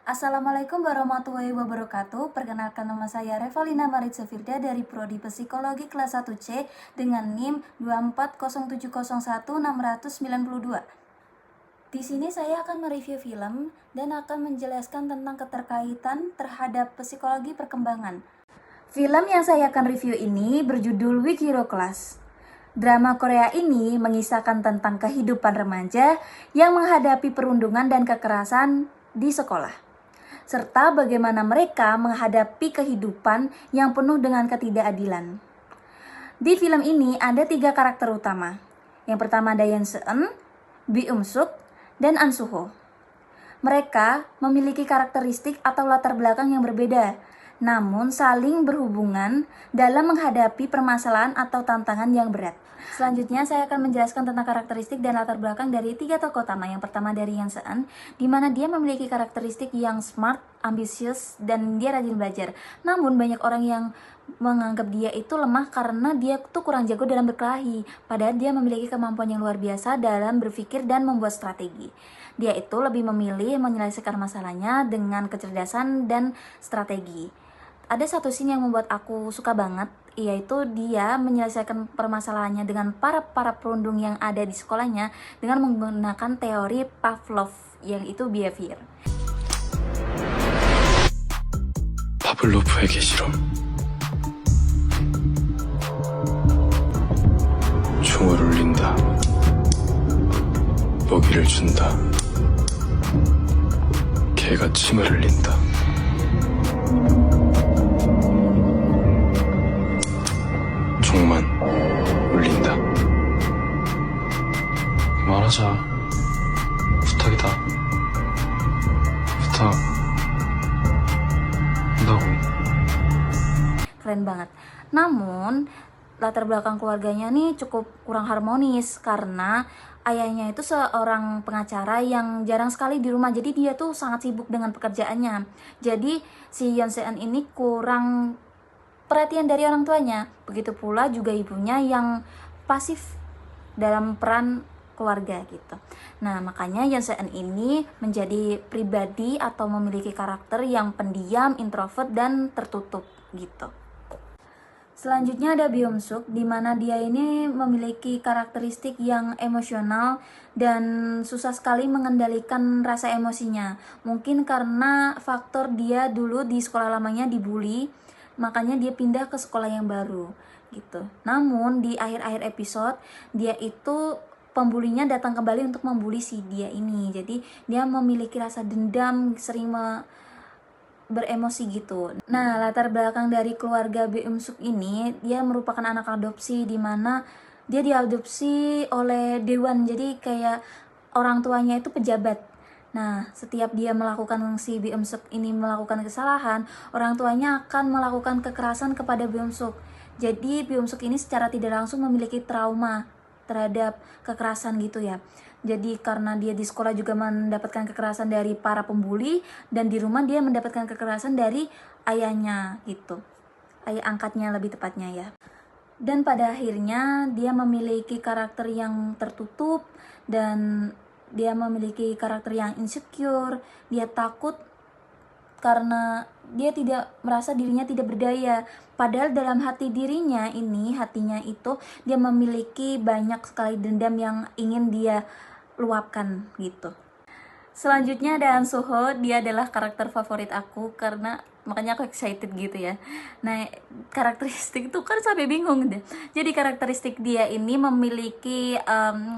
Assalamualaikum warahmatullahi wabarakatuh. Perkenalkan, nama saya Revalina Maritza Firda dari Prodi Psikologi kelas 1C dengan NIM 240701692. Di sini saya akan mereview film dan akan menjelaskan tentang keterkaitan terhadap psikologi perkembangan. Film yang saya akan review ini berjudul Weak Hero Class. Drama Korea ini mengisahkan tentang kehidupan remaja yang menghadapi perundungan dan kekerasan di sekolah, serta bagaimana mereka menghadapi kehidupan yang penuh dengan ketidakadilan. Di film ini ada 3 karakter utama. Yang pertama ada Yeon Seon, Bi Suk, dan An Suho. Mereka memiliki karakteristik atau latar belakang yang berbeda, namun saling berhubungan dalam menghadapi permasalahan atau tantangan yang berat. Selanjutnya saya akan menjelaskan tentang karakteristik dan latar belakang dari 3 tokoh utama. Yang pertama dari Yeon Seon, di mana dia memiliki karakteristik yang smart, ambisius, dan dia rajin belajar. Namun banyak orang yang menganggap dia itu lemah karena dia tuh kurang jago dalam berkelahi. Padahal dia memiliki kemampuan yang luar biasa dalam berpikir dan membuat strategi. Dia itu lebih memilih menyelesaikan masalahnya dengan kecerdasan dan strategi. Ada satu scene yang membuat aku suka banget, yaitu dia menyelesaikan permasalahannya dengan para perundung yang ada di sekolahnya dengan menggunakan teori Pavlov, yang itu behavior. 파블로프에게 실험. 총을 울린다. 먹이를 준다. 개가 침을 흘린다. 총만 울린다. 그만하자. 부탁이다. 부탁한다고. Keren banget. Namun latar belakang keluarganya nih cukup kurang harmonis karena ayahnya itu seorang pengacara yang jarang sekali di rumah. Jadi dia tuh sangat sibuk dengan pekerjaannya. Jadi si Yeon Seon ini kurang perhatian dari orang tuanya. Begitu pula juga ibunya yang pasif dalam peran keluarga gitu. Nah, makanya Yeon Seon ini menjadi pribadi atau memiliki karakter yang pendiam, introvert, dan tertutup gitu. Selanjutnya ada Bi Suk, di mana dia ini memiliki karakteristik yang emosional dan susah sekali mengendalikan rasa emosinya. Mungkin karena faktor dia dulu di sekolah lamanya dibully, makanya dia pindah ke sekolah yang baru gitu. Namun di akhir-akhir episode dia itu pembulinya datang kembali untuk membuli si dia ini. Jadi dia memiliki rasa dendam, sering beremosi gitu. Nah, latar belakang dari keluarga Bi Suk ini, dia merupakan anak adopsi, di mana dia diadopsi oleh dewan. Jadi kayak orang tuanya itu pejabat. Nah, setiap dia melakukan si Bi Suk ini melakukan kesalahan, orang tuanya akan melakukan kekerasan kepada Bi Suk. Jadi Bi Suk ini secara tidak langsung memiliki trauma terhadap kekerasan gitu ya. Jadi karena dia di sekolah juga mendapatkan kekerasan dari para pembuli, dan di rumah dia mendapatkan kekerasan dari ayahnya gitu. Ayah angkatnya lebih tepatnya ya. Dan pada akhirnya dia memiliki karakter yang tertutup dan dia memiliki karakter yang insecure. Dia takut karena dia tidak merasa dirinya tidak berdaya. Padahal dalam hatinya itu dia memiliki banyak sekali dendam yang ingin dia luapkan gitu. Selanjutnya ada An Suho, dia adalah karakter favorit aku karena makanya aku excited gitu ya. Nah, karakteristik itu kan sampai bingung deh. Jadi karakteristik dia ini memiliki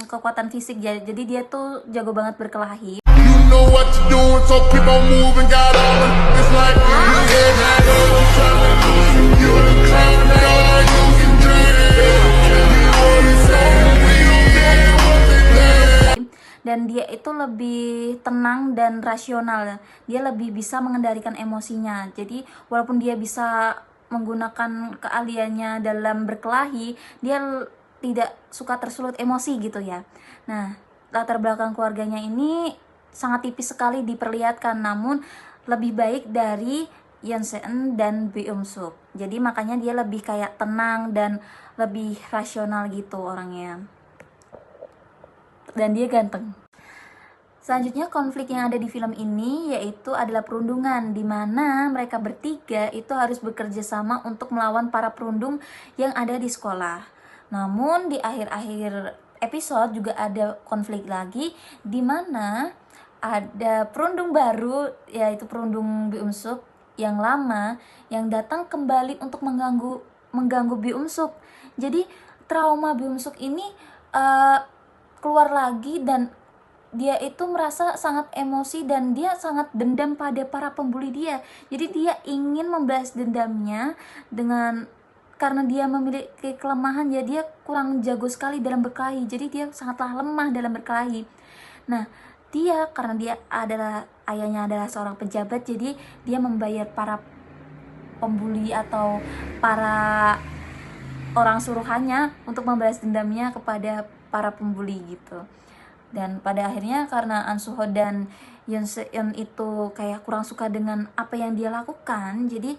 kekuatan fisik, jadi dia tuh jago banget berkelahi. You know what you're doing, so keep on moving, got all it's like you the clown now, you can dan dia itu lebih tenang dan rasional. Dia lebih bisa mengendalikan emosinya. Jadi walaupun dia bisa menggunakan keahliannya dalam berkelahi, dia tidak suka tersulut emosi gitu ya. Nah, latar belakang keluarganya ini sangat tipis sekali diperlihatkan, namun lebih baik dari Yeon Seon dan Bi Suk. Jadi makanya dia lebih kayak tenang dan lebih rasional gitu orangnya. Dan dia ganteng. Selanjutnya konflik yang ada di film ini yaitu adalah perundungan, di mana mereka bertiga itu harus bekerja sama untuk melawan para perundung yang ada di sekolah. Namun di akhir-akhir episode juga ada konflik lagi, di mana ada perundung baru yaitu perundung Bi-eum-suk yang lama yang datang kembali untuk mengganggu Bi-eum-suk. Jadi trauma Bi-eum-suk ini keluar lagi dan dia itu merasa sangat emosi dan dia sangat dendam pada para pembuli dia. Jadi dia ingin membalas dendamnya karena dia memiliki kelemahan, ya dia kurang jago sekali dalam berkelahi. Jadi dia sangatlah lemah dalam berkelahi. Nah, karena dia ayahnya adalah seorang pejabat, jadi dia membayar para pembuli atau para orang suruhannya untuk membalas dendamnya kepada para pembuli gitu. Dan pada akhirnya karena An Soo-ho dan Yoon Se-eun itu kayak kurang suka dengan apa yang dia lakukan, jadi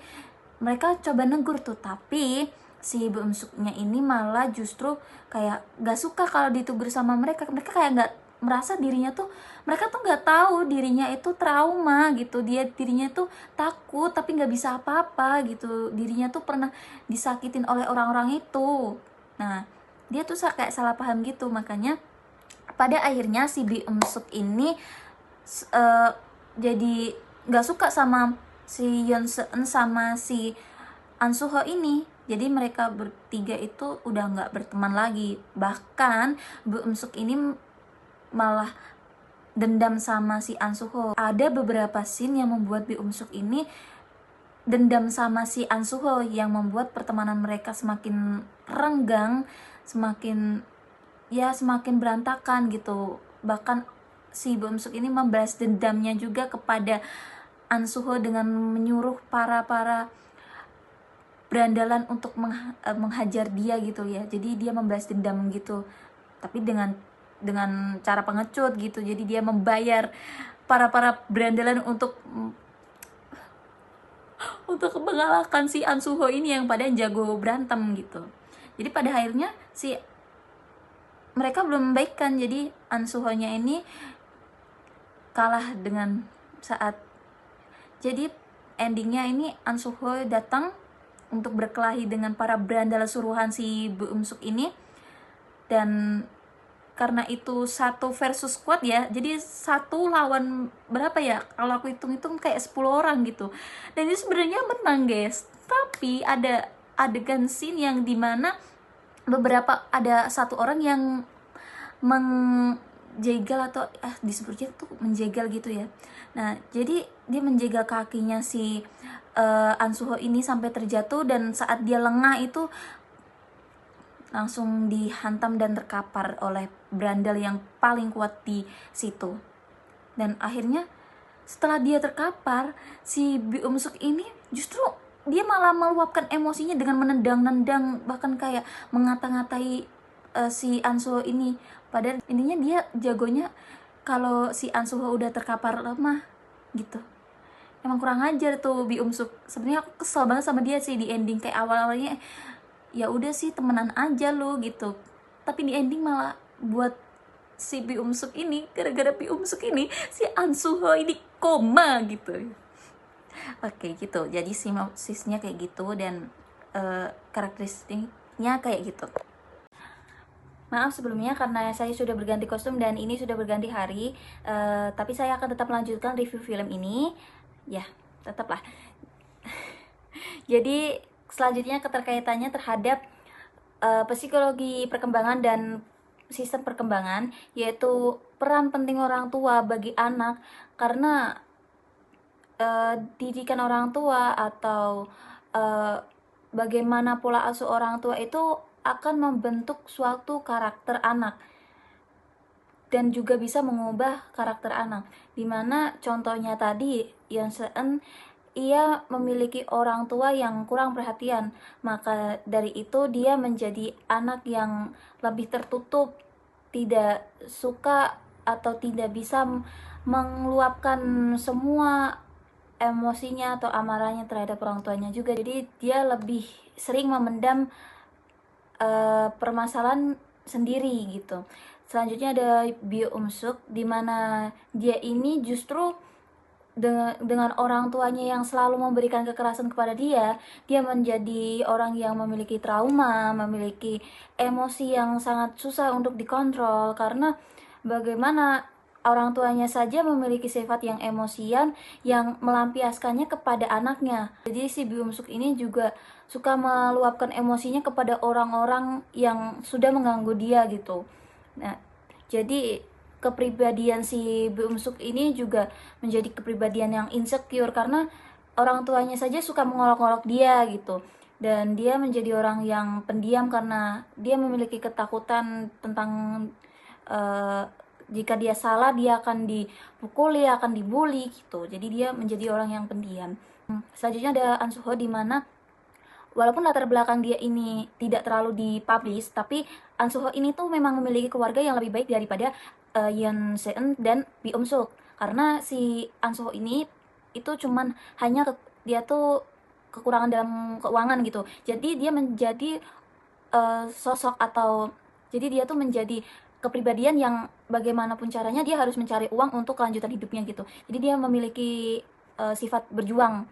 mereka coba negur tuh, tapi si Bi-eum-suknya ini malah justru kayak gak suka kalau ditegur sama mereka. Mereka kayak gak merasa dirinya tuh, mereka tuh gak tahu dirinya itu trauma gitu, dirinya tuh takut tapi gak bisa apa-apa gitu, dirinya tuh pernah disakitin oleh orang-orang itu. Nah, dia tuh kayak salah paham gitu. Makanya pada akhirnya si Bi-eum-suk ini jadi gak suka sama si Yoon Se-eun sama si An Soo-ho ini. Jadi mereka bertiga itu udah gak berteman lagi. Bahkan Bi-eum-suk ini malah dendam sama si An Soo-ho. Ada beberapa scene yang membuat Bi-eum-suk ini dendam sama si An Soo-ho, yang membuat pertemanan mereka semakin renggang, semakin berantakan gitu. Bahkan si Bi-eum-suk ini membalas dendamnya juga kepada An Soo-ho dengan menyuruh para berandalan untuk menghajar dia gitu ya. Jadi dia membalas dendam gitu, tapi dengan cara pengecut gitu. Jadi dia membayar para berandalan untuk mengalahkan si An Soo-ho ini yang pada jago berantem gitu. Jadi pada akhirnya mereka belum membaikkan. Jadi An Soo-ho-nya ini kalah dengan jadi endingnya ini An Soo-ho datang untuk berkelahi dengan para berandal suruhan si Bi-eum-suk ini. Dan karena itu 1 versus squad ya, jadi 1 lawan berapa ya, kalau aku hitung-hitung kayak 10 orang gitu. Dan ini sebenarnya menang guys, tapi ada adegan scene yang dimana ada 1 orang yang menjegal atau disebutnya tuh menjegal gitu ya. Nah, jadi dia menjegal kakinya si An Soo-ho ini sampai terjatuh, dan saat dia lengah itu langsung dihantam dan terkapar oleh berandal yang paling kuat di situ. Dan akhirnya setelah dia terkapar, si Bi-eum-suk ini justru dia malah meluapkan emosinya dengan menendang-nendang, bahkan kayak mengata-ngatai si An Soo-ho ini. Padahal intinya dia jagonya kalau si An Soo-ho udah terkapar lemah gitu. Emang kurang ajar tuh Bi-eum-suk. Sebenarnya aku kesel banget sama dia sih di ending. Kayak awal-awalnya ya udah sih temenan aja lo gitu, tapi di ending malah buat si Bi-eum-suk ini, gara-gara Bi-eum-suk ini si An Soo-ho ini koma gitu. Oke gitu, jadi sinopsisnya kayak gitu, dan karakteristiknya kayak gitu. Maaf sebelumnya karena saya sudah berganti kostum dan ini sudah berganti hari, tapi saya akan tetap melanjutkan review film ini ya, tetaplah. Jadi selanjutnya keterkaitannya terhadap psikologi perkembangan dan sistem perkembangan, yaitu peran penting orang tua bagi anak. Karena didikan orang tua atau bagaimana pola asuh orang tua itu akan membentuk suatu karakter anak dan juga bisa mengubah karakter anak. Dimana contohnya tadi Yoon Se-eun, ia memiliki orang tua yang kurang perhatian, maka dari itu dia menjadi anak yang lebih tertutup, tidak suka atau tidak bisa mengeluapkan semua emosinya atau amarahnya terhadap orang tuanya juga. Jadi dia lebih sering memendam permasalahan sendiri gitu. Selanjutnya ada Bio Suk, di mana dia ini justru dengan orang tuanya yang selalu memberikan kekerasan kepada dia menjadi orang yang memiliki trauma, memiliki emosi yang sangat susah untuk dikontrol, karena bagaimana orang tuanya saja memiliki sifat yang emosian yang melampiaskannya kepada anaknya. Jadi si Byung Suk ini juga suka meluapkan emosinya kepada orang-orang yang sudah mengganggu dia gitu. Nah, jadi kepribadian si Byung Suk ini juga menjadi kepribadian yang insecure karena orang tuanya saja suka mengolok-olok dia gitu. Dan dia menjadi orang yang pendiam karena dia memiliki ketakutan tentang jika dia salah dia akan dipukuli, akan dibully gitu. Jadi dia menjadi orang yang pendiam. Selanjutnya ada An Soo Ho, di mana walaupun latar belakang dia ini tidak terlalu dipublish, tapi An Soo Ho ini tuh memang memiliki keluarga yang lebih baik daripada Yoon Se Eun dan Bi Om Suk. Karena si An Soo Ho ini itu cuman hanya dia tuh kekurangan dalam keuangan gitu. Jadi dia menjadi sosok atau jadi dia tuh menjadi kepribadian yang bagaimanapun caranya dia harus mencari uang untuk kelanjutan hidupnya gitu. Jadi dia memiliki sifat berjuang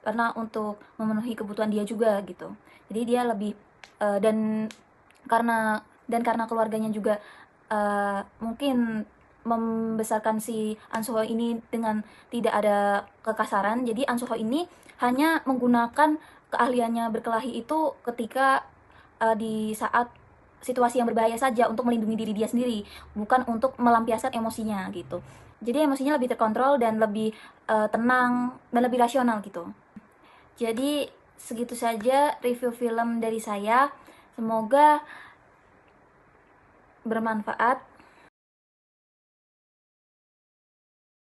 karena untuk memenuhi kebutuhan dia juga gitu. Jadi dia lebih dan karena keluarganya juga mungkin membesarkan si An Soo Ho ini dengan tidak ada kekasaran. Jadi An Soo Ho ini hanya menggunakan keahliannya berkelahi itu ketika di saat situasi yang berbahaya saja untuk melindungi diri dia sendiri, bukan untuk melampiaskan emosinya gitu. Jadi emosinya lebih terkontrol dan lebih tenang dan lebih rasional gitu. Jadi segitu saja review film dari saya. Semoga bermanfaat.